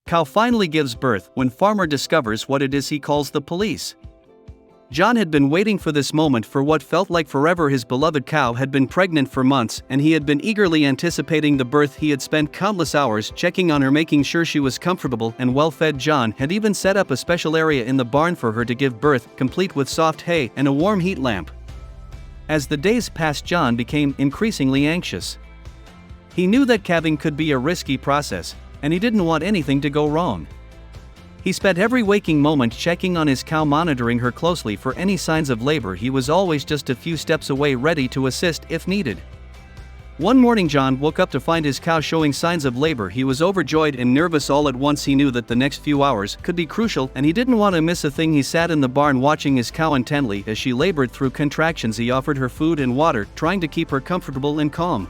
Cow finally gives birth when farmer discovers what it is he calls the police. John had been waiting for this moment for what felt like forever. His beloved cow had been pregnant for months, and he had been eagerly anticipating the birth. He had spent countless hours checking on her, making sure she was comfortable and well fed. John had even set up a special area in the barn for her to give birth, complete with soft hay and a warm heat lamp. As the days passed, John became increasingly anxious. He knew that calving could be a risky process, and he didn't want anything to go wrong. He spent every waking moment checking on his cow, monitoring her closely for any signs of labor. He was always just a few steps away, ready to assist if needed. One morning, John woke up to find his cow showing signs of labor. He was overjoyed and nervous all at once. He knew that the next few hours could be crucial, and he didn't want to miss a thing. He sat in the barn watching his cow intently as she labored through contractions. He offered her food and water, trying to keep her comfortable and calm.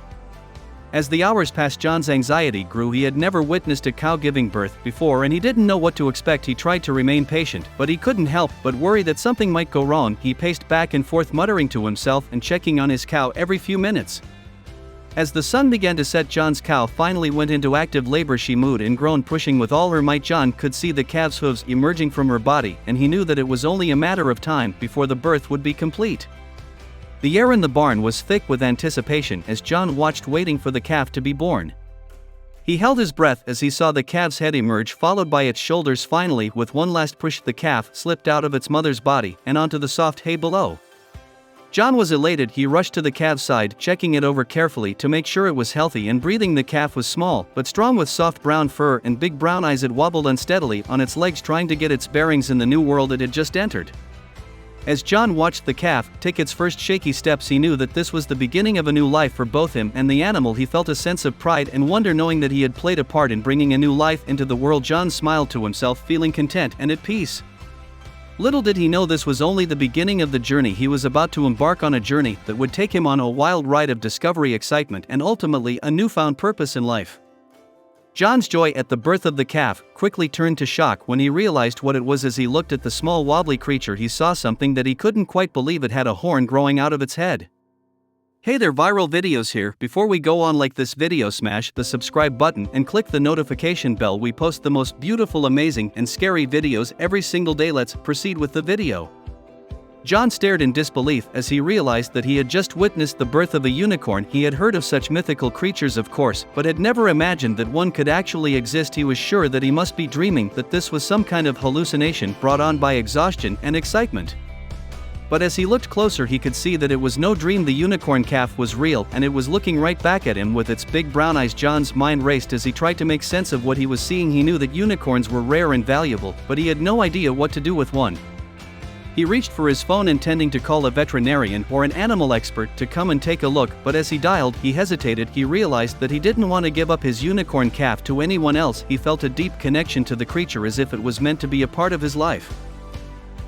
As the hours passed, John's anxiety grew. He had never witnessed a cow giving birth before, and he didn't know what to expect. He tried to remain patient, but he couldn't help but worry that something might go wrong. He paced back and forth, muttering to himself and checking on his cow every few minutes. As the sun began to set, John's cow finally went into active labor. She mooed and groaned, pushing with all her might. John could see the calf's hooves emerging from her body, and he knew that it was only a matter of time before the birth would be complete. The air in the barn was thick with anticipation as John watched, waiting for the calf to be born. He held his breath as he saw the calf's head emerge, followed by its shoulders. Finally, with one last push, the calf slipped out of its mother's body and onto the soft hay below. John was elated. He rushed to the calf's side, checking it over carefully to make sure it was healthy and breathing. The calf was small but strong, with soft brown fur and big brown eyes. It wobbled unsteadily on its legs, trying to get its bearings in the new world it had just entered. As John watched the calf take its first shaky steps, he knew that this was the beginning of a new life for both him and the animal. He felt a sense of pride and wonder, knowing that he had played a part in bringing a new life into the world. John smiled to himself, feeling content and at peace. Little did he know this was only the beginning of the journey. He was about to embark on a journey that would take him on a wild ride of discovery, excitement, and ultimately a newfound purpose in life. John's joy at the birth of the calf quickly turned to shock when he realized what it was. As he looked at the small wobbly creature, he saw something that he couldn't quite believe. It had a horn growing out of its head. Hey there, Viral Videos here. Before we go on, like this video, smash the subscribe button and click the notification bell. We post the most beautiful, amazing, and scary videos every single day. Let's proceed with the video. John stared in disbelief as he realized that he had just witnessed the birth of a unicorn. He had heard of such mythical creatures, of course, but had never imagined that one could actually exist. He was sure that he must be dreaming, that this was some kind of hallucination brought on by exhaustion and excitement. But as he looked closer, he could see that it was no dream. The unicorn calf was real, and it was looking right back at him with its big brown eyes. John's mind raced as he tried to make sense of what he was seeing. He knew that unicorns were rare and valuable, but he had no idea what to do with one. He reached for his phone, intending to call a veterinarian or an animal expert to come and take a look, but as he dialed, he hesitated. He realized that he didn't want to give up his unicorn calf to anyone else. He felt a deep connection to the creature, as if it was meant to be a part of his life.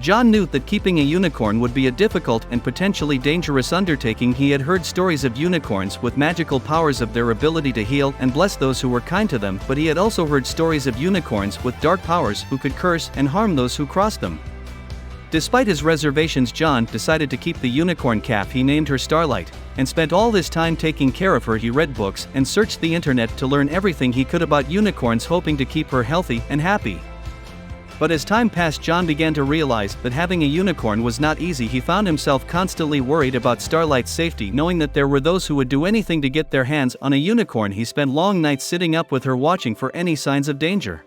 John knew that keeping a unicorn would be a difficult and potentially dangerous undertaking. He had heard stories of unicorns with magical powers, of their ability to heal and bless those who were kind to them, but he had also heard stories of unicorns with dark powers who could curse and harm those who crossed them. Despite his reservations, John decided to keep the unicorn calf. He named her Starlight, and spent all this time taking care of her. He read books and searched the internet to learn everything he could about unicorns, hoping to keep her healthy and happy. But as time passed, John began to realize that having a unicorn was not easy. He found himself constantly worried about Starlight's safety, knowing that there were those who would do anything to get their hands on a unicorn. He spent long nights sitting up with her, watching for any signs of danger.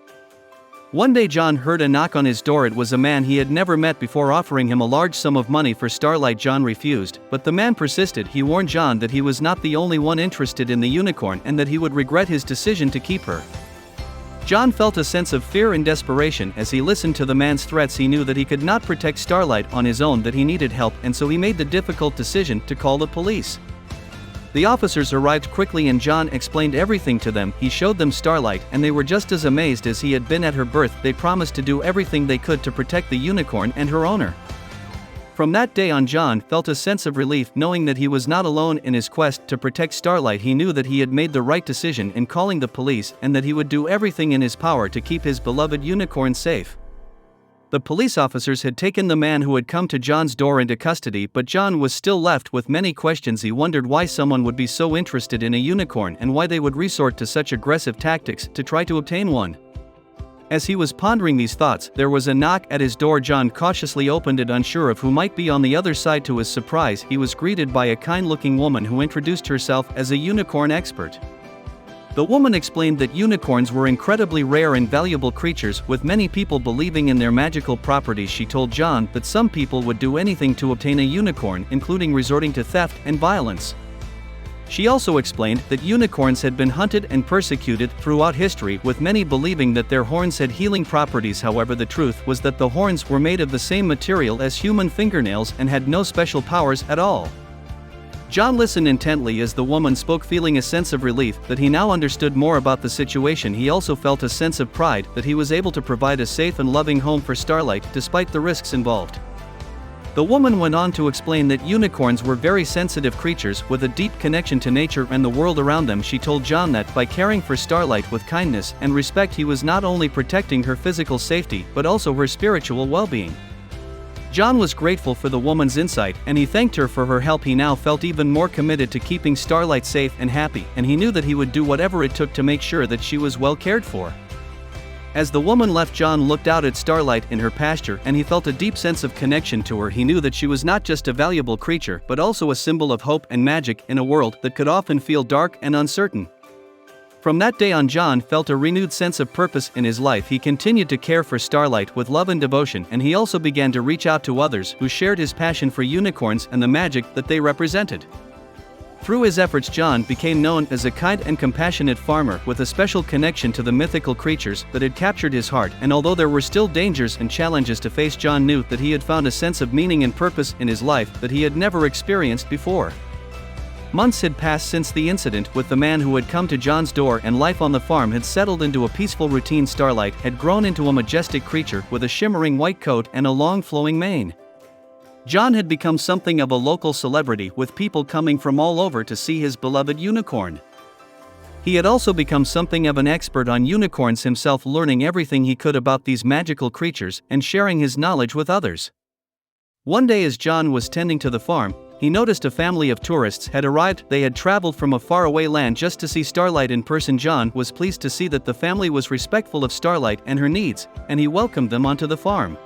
One day, John heard a knock on his door. It was a man he had never met before, offering him a large sum of money for Starlight. John refused, but the man persisted. He warned John that he was not the only one interested in the unicorn, and that he would regret his decision to keep her. John felt a sense of fear and desperation as he listened to the man's threats. He knew that he could not protect Starlight on his own, that he needed help, and so he made the difficult decision to call the police. The officers arrived quickly and John explained everything to them. He showed them Starlight, and they were just as amazed as he had been at her birth. They promised to do everything they could to protect the unicorn and her owner. From that day on, John felt a sense of relief, knowing that he was not alone in his quest to protect Starlight. He knew that he had made the right decision in calling the police, and that he would do everything in his power to keep his beloved unicorn safe. The police officers had taken the man who had come to John's door into custody, but John was still left with many questions. He wondered why someone would be so interested in a unicorn, and why they would resort to such aggressive tactics to try to obtain one. As he was pondering these thoughts, there was a knock at his door. John cautiously opened it, unsure of who might be on the other side. To his surprise, he was greeted by a kind-looking woman who introduced herself as a unicorn expert. The woman explained that unicorns were incredibly rare and valuable creatures, with many people believing in their magical properties. She told John that some people would do anything to obtain a unicorn, including resorting to theft and violence. She also explained that unicorns had been hunted and persecuted throughout history, with many believing that their horns had healing properties. However, the truth was that the horns were made of the same material as human fingernails and had no special powers at all. John listened intently as the woman spoke, feeling a sense of relief that he now understood more about the situation. He also felt a sense of pride that he was able to provide a safe and loving home for Starlight despite the risks involved. The woman went on to explain that unicorns were very sensitive creatures with a deep connection to nature and the world around them. She told John that by caring for Starlight with kindness and respect, he was not only protecting her physical safety but also her spiritual well-being. John was grateful for the woman's insight, and he thanked her for her help. He now felt even more committed to keeping Starlight safe and happy, and he knew that he would do whatever it took to make sure that she was well cared for. As the woman left, John looked out at Starlight in her pasture, and he felt a deep sense of connection to her. He knew that she was not just a valuable creature, but also a symbol of hope and magic in a world that could often feel dark and uncertain. From that day on, John felt a renewed sense of purpose in his life. He continued to care for Starlight with love and devotion, and he also began to reach out to others who shared his passion for unicorns and the magic that they represented. Through his efforts, John became known as a kind and compassionate farmer with a special connection to the mythical creatures that had captured his heart. And although there were still dangers and challenges to face, John knew that he had found a sense of meaning and purpose in his life that he had never experienced before. Months had passed since the incident with the man who had come to John's door, and life on the farm had settled into a peaceful routine. Starlight had grown into a majestic creature with a shimmering white coat and a long flowing mane. John had become something of a local celebrity, with people coming from all over to see his beloved unicorn. He had also become something of an expert on unicorns himself, learning everything he could about these magical creatures and sharing his knowledge with others. One day, as John was tending to the farm, he noticed a family of tourists had arrived. They had traveled from a faraway land just to see Starlight in person. John was pleased to see that the family was respectful of Starlight and her needs, and he welcomed them onto the farm.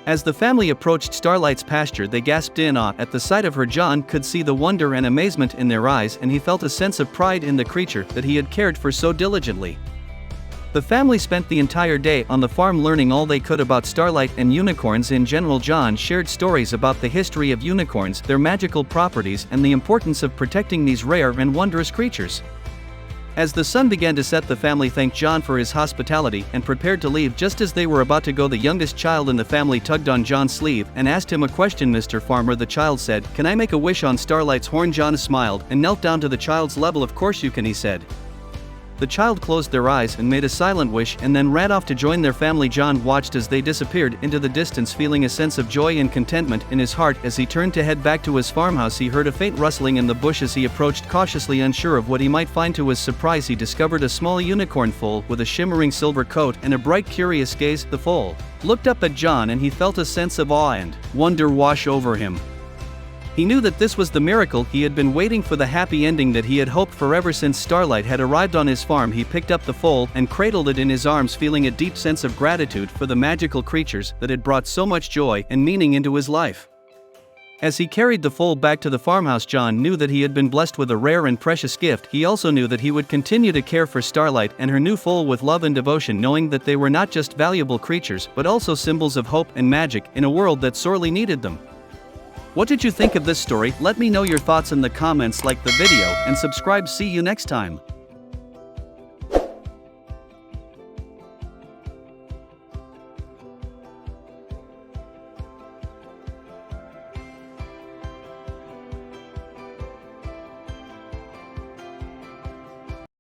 As the family approached Starlight's pasture, they gasped in awe at the sight of her. John could see the wonder and amazement in their eyes, and he felt a sense of pride in the creature that he had cared for so diligently. The family spent the entire day on the farm learning all they could about Starlight and unicorns in general. John shared stories about the history of unicorns, their magical properties, and the importance of protecting these rare and wondrous creatures. As the sun began to set, the family thanked John for his hospitality and prepared to leave. Just as they were about to go, the youngest child in the family tugged on John's sleeve and asked him a question. "Mr. Farmer," the child said, "can I make a wish on Starlight's horn?" John smiled and knelt down to the child's level. "Of course you can," he said. The child closed their eyes and made a silent wish and then ran off to join their family. John watched as they disappeared into the distance, feeling a sense of joy and contentment in his heart. As he turned to head back to his farmhouse, he heard a faint rustling in the bushes. He approached cautiously, unsure of what he might find. To his surprise, he discovered a small unicorn foal with a shimmering silver coat and a bright, curious gaze. The foal looked up at John, and he felt a sense of awe and wonder wash over him. He knew that this was the miracle he had been waiting for, the happy ending that he had hoped for ever since Starlight had arrived on his farm. He picked up the foal and cradled it in his arms, feeling a deep sense of gratitude for the magical creatures that had brought so much joy and meaning into his life. As he carried the foal back to the farmhouse, John knew that he had been blessed with a rare and precious gift. He also knew that he would continue to care for Starlight and her new foal with love and devotion, knowing that they were not just valuable creatures but also symbols of hope and magic in a world that sorely needed them. What did you think of this story? Let me know your thoughts in the comments, like the video, and subscribe. See you next time.